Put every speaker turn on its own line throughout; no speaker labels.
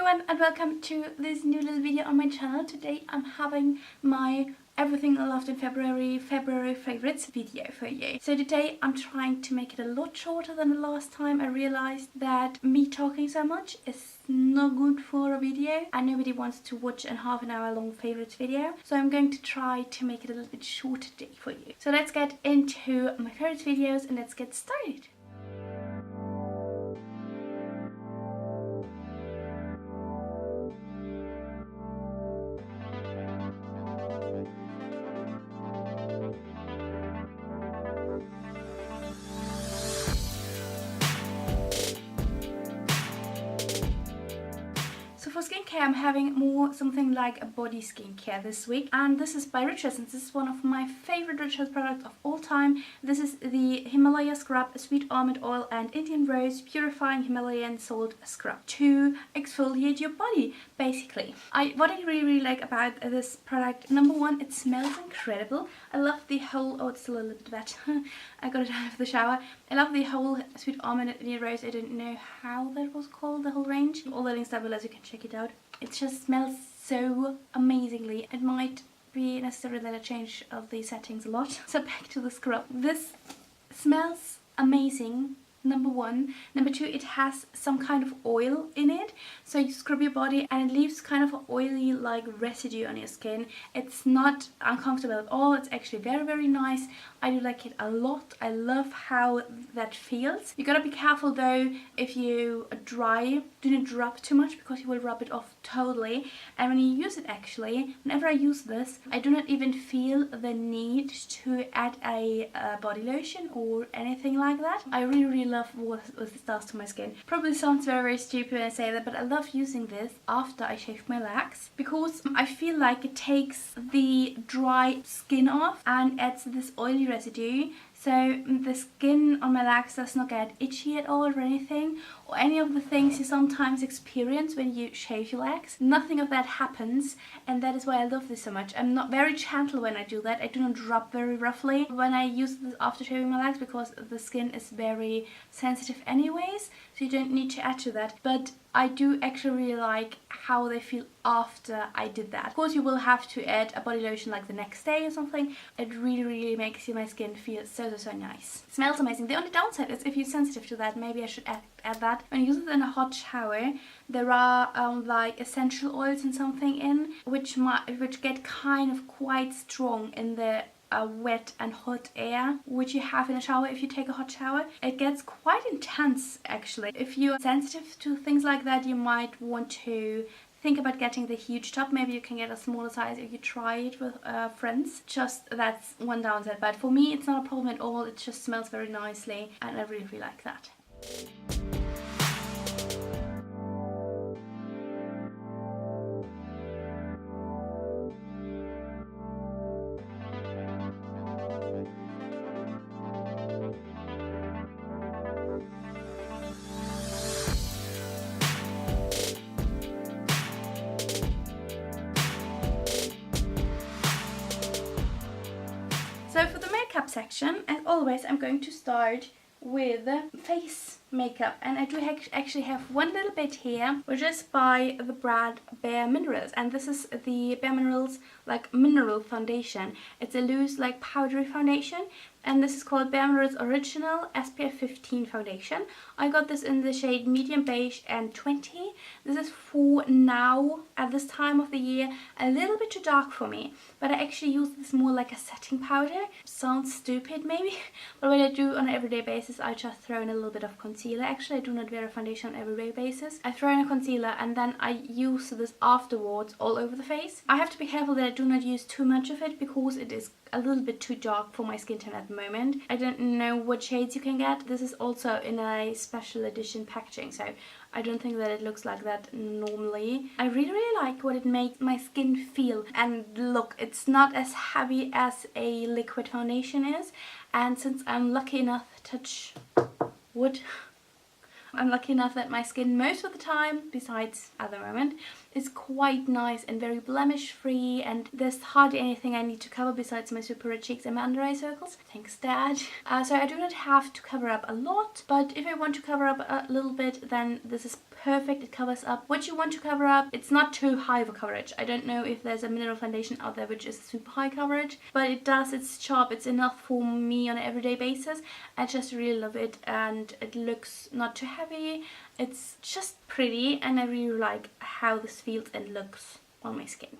everyone and welcome to this new little video on my channel. Today I'm having my Everything I Loved in February favorites video for you. So today I'm trying to make it a lot shorter than the last time. I realized that me talking so much is not good for a video and nobody wants to watch a half an hour long favorites video. So I'm going to try to make it a little bit shorter today for you. So let's get into my favorites videos and let's get started. So for skincare, I'm having more something like a body skincare this week, and this is by Richards, and this is one of my favorite Richards products of all time. This is the Himalaya Scrub Sweet Almond Oil and Indian Rose Purifying Himalayan Salt Scrub to exfoliate your body, basically. What I really like about this product, number one, it smells incredible. I love the whole, it's still a little bit wet. I got it out of the shower. I love the whole Sweet Almond and Indian Rose. I don't know how that was called, the whole range. All the links down below so you can check it out. It just smells so amazingly. It might be necessary that I change of the settings a lot. So back to the scrub. This smells amazing. Number one. Number two, it has some kind of oil in it, so you scrub your body and it leaves kind of an oily like residue on your skin. It's not uncomfortable at all. It's actually very nice. I do like it a lot. I love how that feels. You gotta be careful though if you dry. Do not drop too much because you will rub it off totally. And when you use it, actually, whenever I use this, I do not even feel the need to add a body lotion or anything like that. I really love what this does to my skin. Probably sounds very stupid when I say that, but I love using this after I shave my legs because I feel like it takes the dry skin off and adds this oily residue, so the skin on my legs does not get itchy at all or anything, or any of the things you sometimes experience when you shave your legs. Nothing of that happens, and that is why I love this so much. I'm not very gentle when I do that. I do not rub very roughly when I use this after shaving my legs because the skin is very sensitive anyways, so you don't need to add to that. But I do actually really like how they feel after I did that. Of course, you will have to add a body lotion like the next day or something. It really makes my skin feel so nice. It smells amazing. The only downside is if you're sensitive to that, maybe I should add that. When you use it in a hot shower, there are like essential oils and something in which get kind of quite strong in the wet and hot air which you have in a shower. If you take a hot shower, it gets quite intense actually. If you're sensitive to things like that, you might want to think about getting the huge tub. Maybe you can get a smaller size if you try it with friends. Just that's one downside, but for me it's not a problem at all. It just smells very nicely and I really like that. So for the makeup section, as always, I'm going to start with face makeup, and I do actually have one little bit here, which is by the brand BareMinerals, and this is the BareMinerals like mineral foundation. It's a loose like powdery foundation, and this is called BareMinerals Original SPF 15 foundation. I got this in the shade medium beige and 20. This is for now at this time of the year a little bit too dark for me, but I actually use this more like a setting powder. Sounds stupid maybe, but what I do on an everyday basis, I just throw in a little bit of concealer. Actually, I do not wear a foundation on an everyday basis. I throw in a concealer and then I use this afterwards all over the face. I have to be careful that I do not use too much of it because it is a little bit too dark for my skin tone at the moment. I don't know what shades you can get. This is also in a special edition packaging, so I don't think that it looks like that normally. I really like what it makes my skin feel, and look, it's not as heavy as a liquid foundation is, and since I'm lucky enough, touch wood, I'm lucky enough that my skin most of the time, besides at the moment, is quite nice and very blemish free, and there's hardly anything I need to cover besides my super red cheeks and my under eye circles. Thanks, Dad. So I do not have to cover up a lot, but if I want to cover up a little bit, then this is perfect. It covers up what you want to cover up. It's not too high of a coverage. I don't know if there's a mineral foundation out there which is super high coverage, but it does its job. It's enough for me on an everyday basis. I just really love it, and it looks not too heavy. It's just pretty, and I really like how this feels and looks on my skin.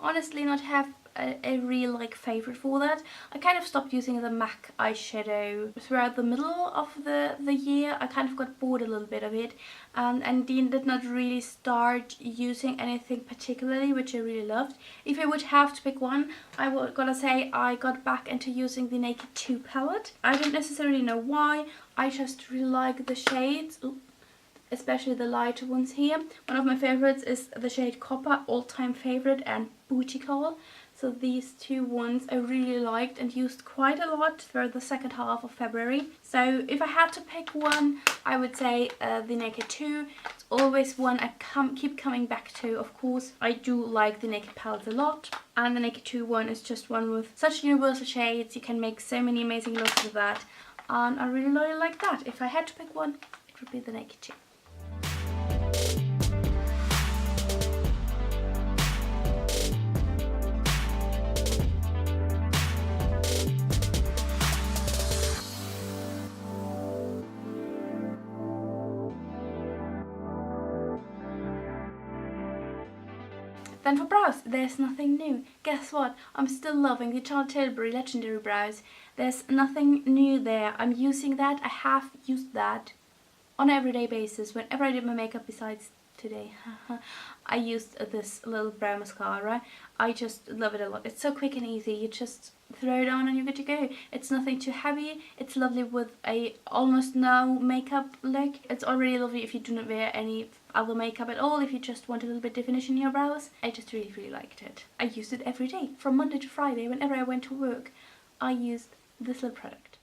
Honestly not have a real like favorite for that. I kind of stopped using the MAC eyeshadow throughout the middle of the year. I kind of got bored a little bit of it, and Dean did not really start using anything particularly, which I really loved. If I would have to pick one, I would gotta say I got back into using the Naked 2 palette. I don't necessarily know why, I just really like the shades. Ooh, especially the lighter ones here. One of my favorites is the shade Copper, all-time favorite, and Booty Call. So these two ones I really liked and used quite a lot throughout the second half of February. So if I had to pick one, I would say the Naked 2. It's always one I keep coming back to. Of course, I do like the Naked palette a lot, and the Naked 2 one is just one with such universal shades. You can make so many amazing looks with that, and I really like that. If I had to pick one, it would be the Naked 2. Then for brows, there's nothing new. Guess what? I'm still loving the Charlotte Tilbury Legendary Brows. There's nothing new there. I'm using that. I have used that on an everyday basis. Whenever I did my makeup, besides today, I used this little brow mascara. I just love it a lot. It's so quick and easy. You just throw it on and you're good to go. It's nothing too heavy. It's lovely with a almost no makeup look. It's already lovely if you do not wear any other makeup at all, if you just want a little bit definition in your brows. I just really liked it. I used it every day from Monday to Friday. Whenever I went to work, I used this little product.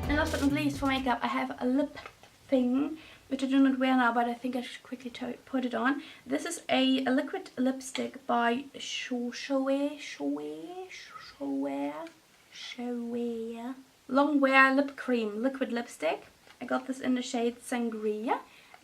Last but not least, for makeup, I have a lip thing which I do not wear now, but I think I should quickly put it on. This is a liquid lipstick by Jouer. Long Wear Lip Cream liquid lipstick. I got this in the shade Sangria.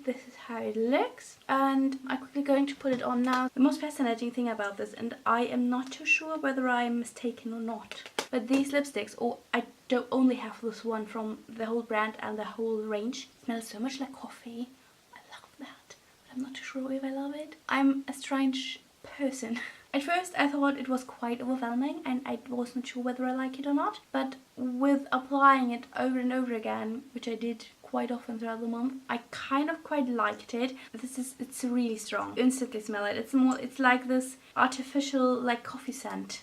This is how it looks, and I'm quickly going to put it on now. The most fascinating thing about this, and I am not too sure whether I am mistaken or not, but these lipsticks, or I don't only have this one from the whole brand and the whole range, smells so much like coffee. I love that, but I'm not too sure if I love it. I'm a strange person. At first I thought it was quite overwhelming and I wasn't sure whether I like it or not, but with applying it over and over again, which I did quite often throughout the month, I kind of quite liked it. It's really strong. You instantly smell it. It's like this artificial like coffee scent.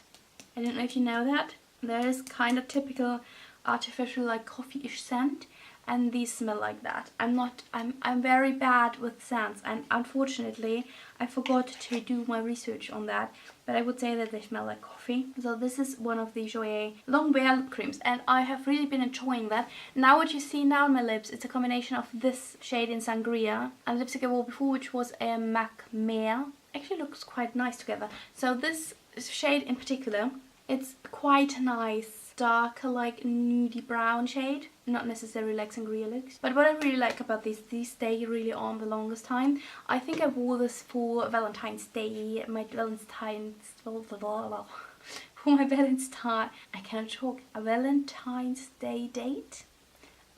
I don't know if you know that. There is kind of typical artificial like coffee-ish scent, and these smell like that. I'm very bad with scents, and unfortunately I forgot to do my research on that, but I would say that they smell like coffee. So this is one of the Jouer long wear lip creams, and I have really been enjoying that. Now what you see now on my lips, it's a combination of this shade in Sangria and the lipstick I wore before, which was a Mac Mare. Actually looks quite nice together. So this shade in particular, it's quite nice, darker, like nudie brown shade, not necessarily like Sangria looks. But what I really like about these stay really on the longest time. I think I wore this for Valentine's Day, my Valentine's Day date.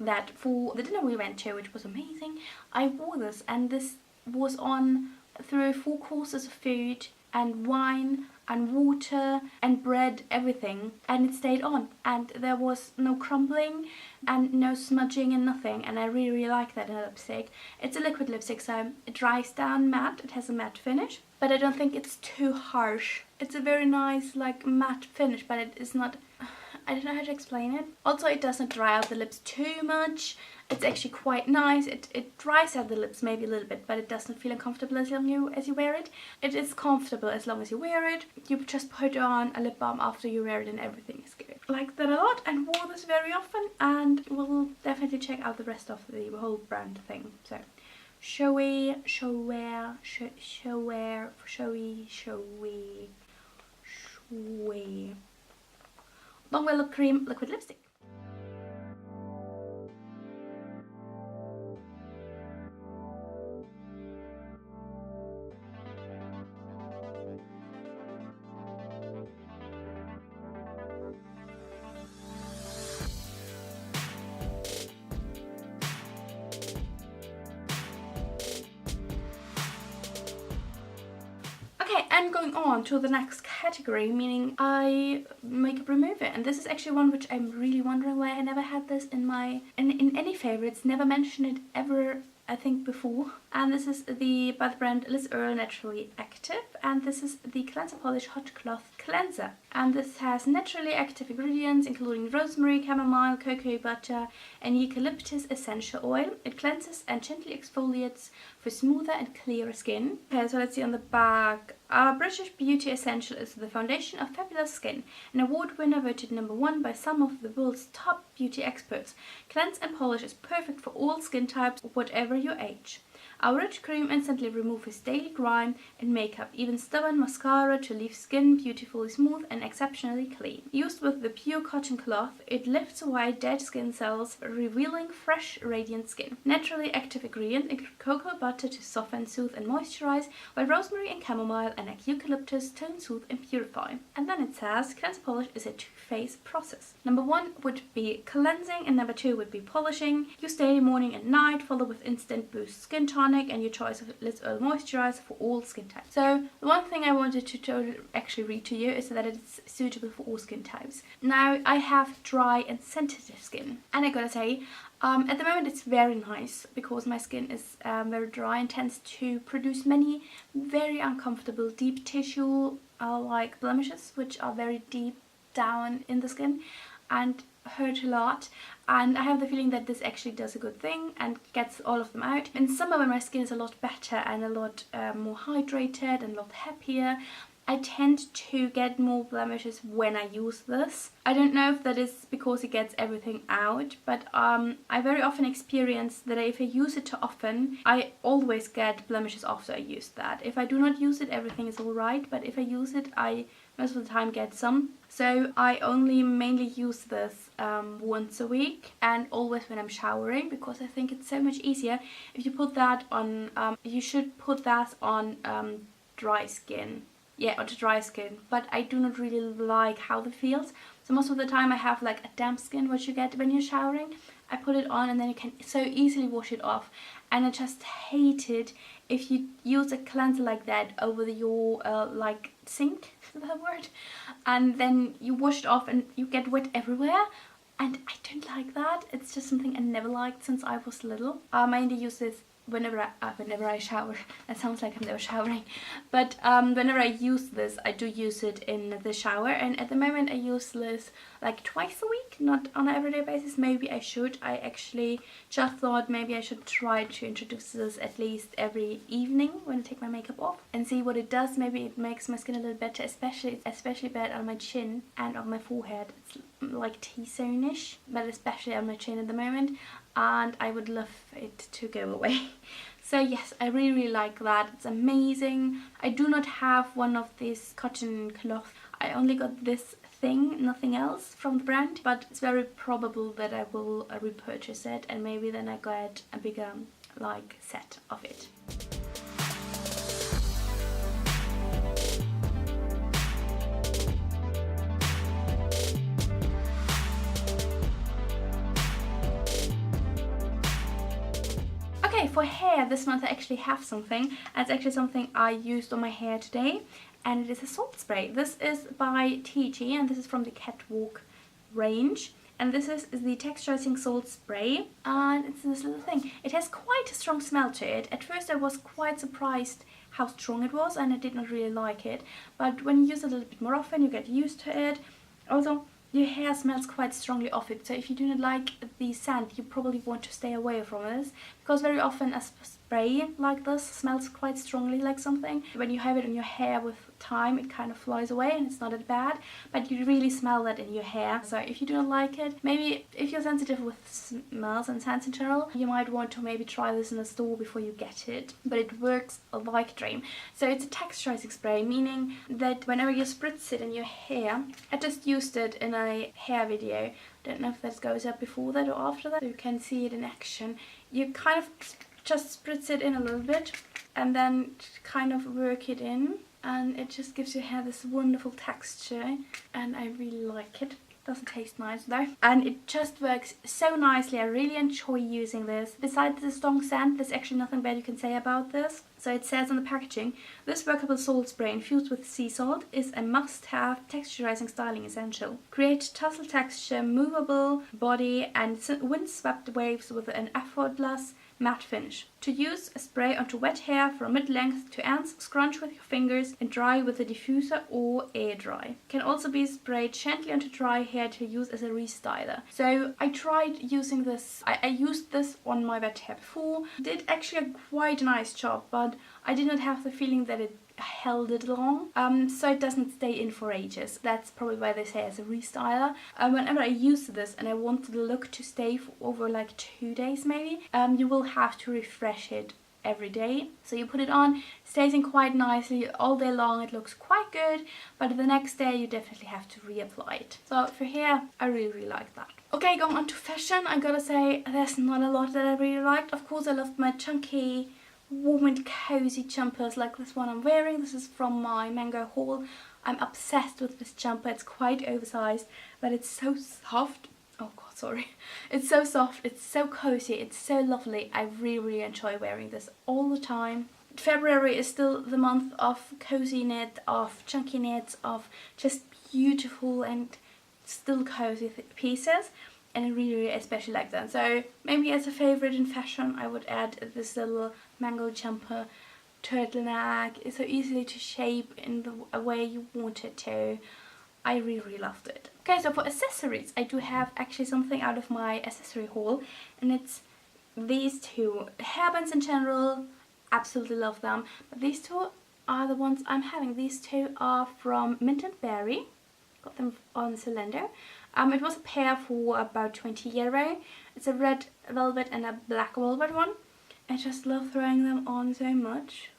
That for the dinner we went to, which was amazing, I wore this, and this was on through 4 courses of food and wine and water and bread, everything, and it stayed on, and there was no crumbling and no smudging and nothing, and I really like that in a lipstick. It's a liquid lipstick, so it dries down matte, it has a matte finish, but I don't think it's too harsh. It's a very nice like matte finish, but it is not, I don't know how to explain it. Also, it doesn't dry out the lips too much. It's actually quite nice. It dries out the lips maybe a little bit, but it doesn't feel uncomfortable as long as you wear it. It is comfortable as long as you wear it. You just put on a lip balm after you wear it and everything is good. I like that a lot and wore this very often, and we'll definitely check out the rest of the whole brand thing. So Jouer, long wear lip cream, liquid lipstick. Okay, and going on to the next category, meaning eye makeup remover, and this is actually one which I'm really wondering why I never had this in my in any favorites. Never mentioned it ever, I think, before. And this is by the brand Liz Earl Naturally Active, and this is the Cleanser Polish Hot Cloth Cleanser, and this has naturally active ingredients including rosemary, chamomile, cocoa butter and eucalyptus essential oil. It cleanses and gently exfoliates for smoother and clearer skin. Okay, so let's see on the back. Our British Beauty Essential is the foundation of fabulous skin, an award winner voted #1 by some of the world's top beauty experts. Cleanse and polish is perfect for all skin types, whatever your age. Our rich cream instantly removes daily grime and makeup, even stubborn mascara, to leave skin beautifully smooth and exceptionally clean. Used with the pure cotton cloth, it lifts away dead skin cells, revealing fresh, radiant skin. Naturally active ingredients include cocoa butter to soften, soothe and moisturize, while rosemary and chamomile and eucalyptus tone, soothe and purify. And then it says cleanse polish is a two-phase process. #1 would be cleansing and #2 would be polishing. Use daily morning and night, follow with instant boost skin tonic and your choice of Liz Earl moisturizer for all skin types. So the one thing I wanted to actually read to you is that it's suitable for all skin types. Now I have dry and sensitive skin, and I gotta say, at the moment it's very nice because my skin is very dry and tends to produce many very uncomfortable deep tissue like blemishes, which are very deep down in the skin and hurt a lot, and I have the feeling that this actually does a good thing and gets all of them out. In summer, when my skin is a lot better and a lot more hydrated and a lot happier, I tend to get more blemishes when I use this. I don't know if that is because it gets everything out, but I very often experience that if I use it too often, I always get blemishes after I use that. If I do not use it, everything is alright, but if I use it, I most of the time get some. So I only mainly use this once a week, and always when I'm showering, because I think it's so much easier if you put that on, you should put that on dry skin. Yeah, onto dry skin, but I do not really like how it feels. So most of the time I have like a damp skin, what you get when you're showering. I put it on and then you can so easily wash it off, and I just hate it if you use a cleanser like that over your like sink, is that word? And then you wash it off and you get wet everywhere, and I don't like that. It's just something I never liked since I was little. I mainly use this whenever I shower. That sounds like I'm never showering, but whenever I use this, I do use it in the shower, and at the moment I use this like twice a week, not on an everyday basis. Maybe I should. I actually just thought maybe I should try to introduce this at least every evening when I take my makeup off and see what it does. Maybe it makes my skin a little better, especially bad on my chin and on my forehead. It's like T-zone-ish, but especially on my chin at the moment, and I would love it to go away. So yes, I really like that. It's amazing. I do not have one of these cotton cloths. I only got this thing, nothing else from the brand, but it's very probable that I will repurchase it, and maybe then I get a bigger like set of it. Okay, for hair this month I actually have something, and it's actually something I used on my hair today, and it is a salt spray. This is by TG, and this is from the Catwalk range, and this is the texturizing salt spray, and it's this little thing. It has quite a strong smell to it. At first I was quite surprised how strong it was, and I did not really like it, but when you use it a little bit more often you get used to it. Also, your hair smells quite strongly of it, so if you do not like the scent, you probably want to stay away from this, because very often a spray like this smells quite strongly like something. When you have it on your hair with time, it kind of flies away and it's not that bad, but you really smell that in your hair. So if you do not like it, maybe if you're sensitive with smells and scents in general, you might want to maybe try this in a store before you get it, but it works like a dream. So it's a texturizing spray, meaning that whenever you spritz it in your hair, I just used it in a hair video. Don't know if that goes up before that or after that, so you can see it in action. You kind of just spritz it in a little bit and then kind of work it in, and it just gives your hair this wonderful texture, and I really like it. Doesn't taste nice though, and it just works so nicely. I really enjoy using this. Besides the strong scent, there's actually nothing bad you can say about this. So it says on the packaging, this workable salt spray infused with sea salt is a must-have texturizing styling essential. Create tussle texture, movable body, and wind-swept waves with an effortless matte finish. To use, a spray onto wet hair from mid-length to ends, scrunch with your fingers and dry with a diffuser or air dry. Can also be sprayed gently onto dry hair to use as a restyler. So I tried using this, I used this on my wet hair before. Did actually a quite nice job, but I did not have the feeling that it held it long, so it doesn't stay in for ages. That's probably why they say as a restyler. Whenever I use this and I want the look to stay for over like 2 days maybe, you will have to refresh it every day. So you put it on, stays in quite nicely all day long, it looks quite good, but the next day you definitely have to reapply it. So for hair, I really like that. Okay, going on to fashion, I gotta say there's not a lot that I really liked. Of course I loved my chunky warm and cozy jumpers like this one I'm wearing. This is from my Mango haul. I'm obsessed with this jumper. It's quite oversized, but it's so soft. Oh god, sorry. It's so soft, it's so cozy, it's so lovely. I really enjoy wearing this all the time. February is still the month of cozy knit, of chunky knits, of just beautiful and still cozy pieces. And I really especially like that. So maybe as a favorite in fashion I would add this little Mango jumper, turtleneck. It's so easily to shape in the way you want it to. I really loved it. Okay, so for accessories I do have actually something out of my accessory haul, and it's these two. Hairbands in general, absolutely love them, but these two are the ones I'm having. These two are from Mint and Berry. Got them on Zalando. It was a pair for about €20. It's a red velvet and a black velvet one. I just love throwing them on so much.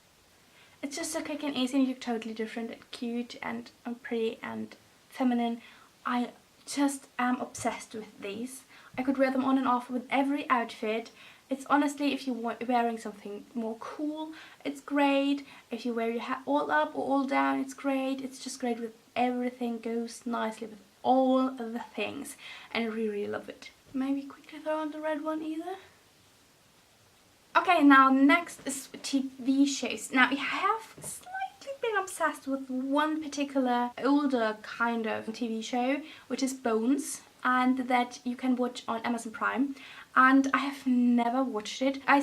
It's just so quick and easy, and you look totally different and cute and pretty and feminine. I just am obsessed with these. I could wear them on and off with every outfit. It's honestly, if you're wearing something more cool, it's great. If you wear your hair all up or all down, it's great. It's just great with everything, goes nicely with all of the things, and I really love it. Maybe quickly throw on the red one either. Okay, now next is TV shows. Now I have slightly been obsessed with one particular older kind of TV show, which is Bones, and that you can watch on Amazon Prime. and I have never watched it. I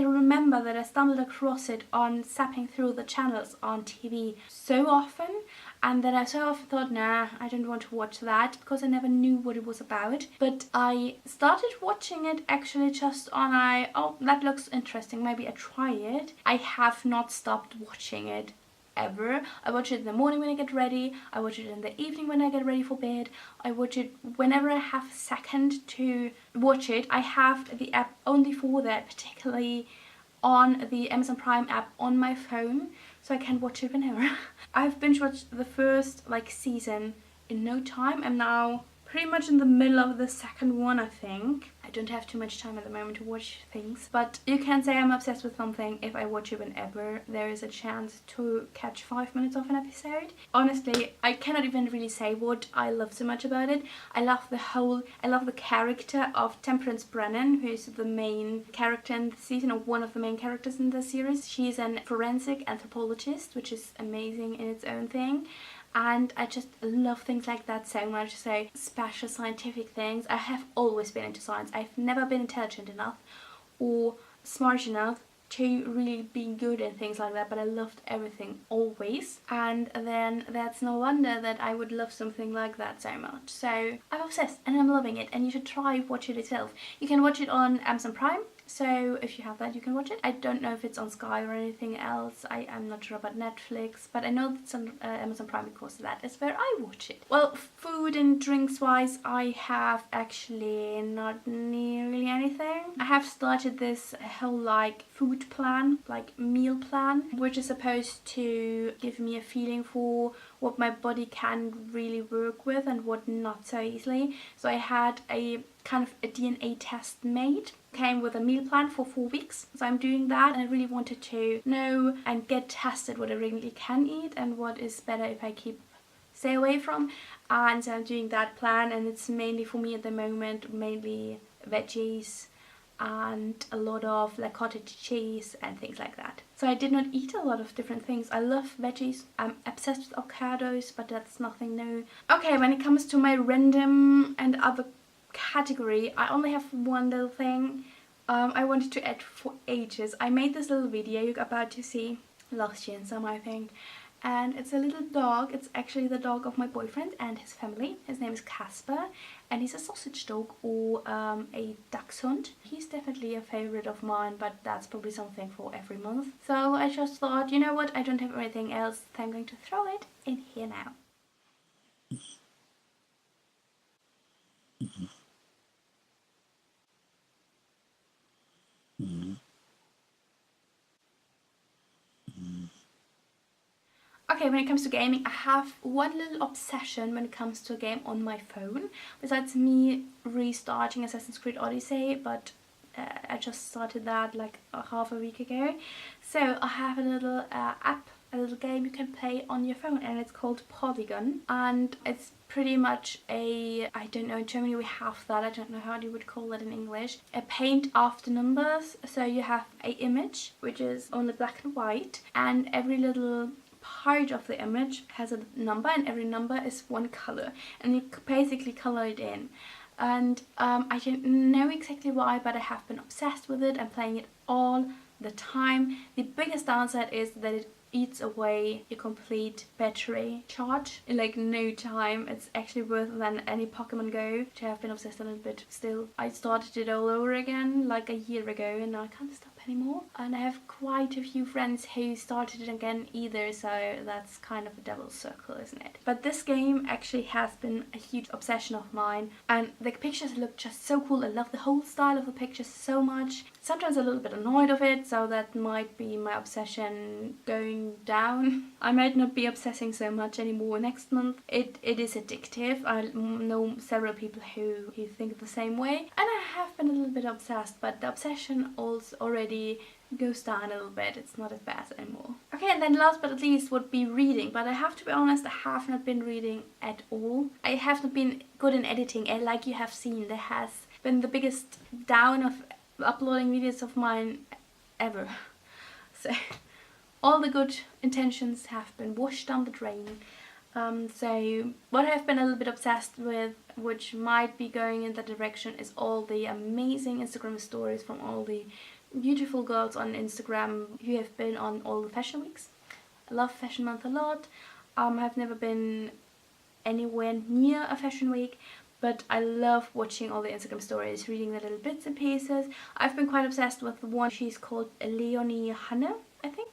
remember that I stumbled across it on zapping through the channels on TV so often, and then I so often thought, nah, I don't want to watch that, because I never knew what it was about. But I started watching it actually just on oh, that looks interesting, maybe I try it. I have not stopped watching it ever. I watch it in the morning when I get ready, I watch it in the evening when I get ready for bed, I watch it whenever I have a second to watch it. I have the app only for that, particularly on the Amazon Prime app on my phone, so I can watch it whenever. I've binge watched the first season in no time. I'm now pretty much in the middle of the second one, I think. I don't have too much time at the moment to watch things, but you can say I'm obsessed with something if I watch it whenever there is a chance to catch 5 minutes of an episode. Honestly, I cannot even really say what I love so much about it. I love the character of Temperance Brennan, who is the main character in the season, or one of the main characters in the series. She's a forensic anthropologist, which is amazing in its own thing. And I just love things like that so much, so special scientific things. I have always been into science. I've never been intelligent enough or smart enough to really be good in things like that, but I loved everything always. And then that's no wonder that I would love something like that so much. So I'm obsessed and I'm loving it, and you should try watch it yourself. You can watch it on Amazon Prime. So if you have that, you can watch it. I don't know if it's on Sky or anything else. I'm not sure about Netflix, but I know it's on Amazon Prime because that is where I watch it. Well, food and drinks wise, I have actually not nearly anything. I have started this whole food plan, meal plan, which is supposed to give me a feeling for what my body can really work with and what not so easily. So I had a kind of a DNA test made. Came with a meal plan for 4 weeks, so I'm doing that, and I really wanted to know and get tested what I really can eat and what is better if I stay away from. And so I'm doing that plan, and it's mainly for me at the moment mainly veggies and a lot of cottage cheese and things like that. So I did not eat a lot of different things. I love veggies. I'm obsessed with avocados, but that's nothing new. Okay, when it comes to my random and other category, I only have one little thing I wanted to add for ages. I made this little video you're about to see last year in summer, I think, and it's a little dog. It's actually the dog of my boyfriend and his family. His name is Caspar, and he's a sausage dog, or a dachshund. He's definitely a favorite of mine, but that's probably something for every month. So I just thought, you know what, I don't have anything else, so I'm going to throw it in here now. Okay, when it comes to gaming, I have one little obsession when it comes to a game on my phone. Besides me restarting Assassin's Creed Odyssey, but I just started that half a week ago. So I have a little app, a little game you can play on your phone, and it's called Polygon. And it's pretty much I don't know, in Germany we have that, I don't know how you would call it in English, a paint after numbers. So you have an image which is only black and white, and every little part of the image has a number, and every number is one color, and you basically color it in. And I don't know exactly why, but I have been obsessed with it and playing it all the time. The biggest downside is that it eats away your complete battery charge in no time. It's actually worse than any Pokemon Go, which I have been obsessed a little bit still. I started it all over again a year ago, and now I can't stop anymore. And I have quite a few friends who started it again either, so that's kind of a devil's circle, isn't it? But this game actually has been a huge obsession of mine, and the pictures look just so cool. I love the whole style of the pictures so much. Sometimes a little bit annoyed of it, so that might be my obsession going down. I might not be obsessing so much anymore next month. It is addictive. I know several people who think the same way, and I have been a little bit obsessed, but the obsession also already goes down a little bit. It's not as bad anymore. Okay, and then last but not least would be reading, but I have to be honest, I have not been reading at all. I have not been good in editing, and like you have seen, there has been the biggest down of uploading videos of mine ever. So all the good intentions have been washed down the drain, So what I've been a little bit obsessed with, which might be going in that direction, is all the amazing Instagram stories from all the beautiful girls on Instagram who have been on all the fashion weeks. I love Fashion Month a lot. I've never been anywhere near a fashion week, but I love watching all the Instagram stories, reading the little bits and pieces. I've been quite obsessed with the one, she's called Leonie Hanne, I think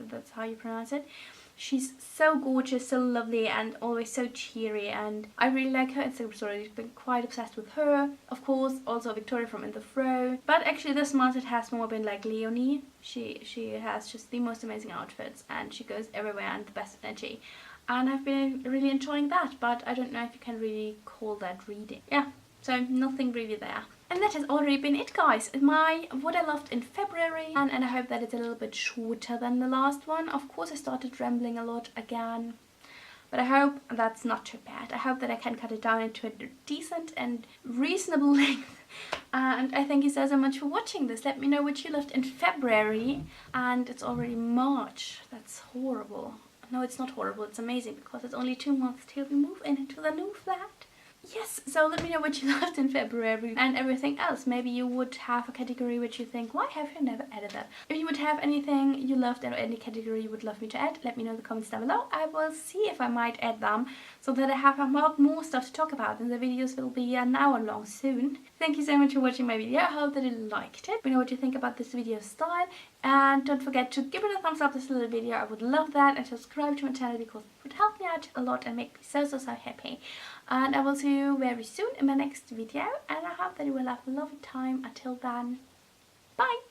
that's how you pronounce it. She's so gorgeous, so lovely, and always so cheery, and I really like her Instagram stories. I've been quite obsessed with her. Of course, also Victoria from In The Fro. But actually this month it has more been like Leonie. She has just the most amazing outfits, and she goes everywhere and the best energy. And I've been really enjoying that, but I don't know if you can really call that reading. Yeah, so nothing really there. And that has already been it, guys. What I loved in February, and I hope that it's a little bit shorter than the last one. Of course I started rambling a lot again, but I hope that's not too bad. I hope that I can cut it down into a decent and reasonable length. And I thank you so much for watching this. Let me know what you loved in February, and it's already March. That's horrible. No, it's not horrible, it's amazing, because it's only 2 months till we move into the new flat. Yes, so let me know what you loved in February and everything else. Maybe you would have a category which you think, why have you never added that? If you would have anything you loved or any category you would love me to add, let me know in the comments down below. I will see if I might add them so that I have a lot more stuff to talk about, and the videos will be an hour long soon. Thank you so much for watching my video. I hope that you liked it. Let me know what you think about this video style, and don't forget to give it a thumbs up this little video. I would love that, and subscribe to my channel because it would help me out a lot and make me so happy. And I will see you very soon in my next video, and I hope that you will have a lovely time. Until then, bye!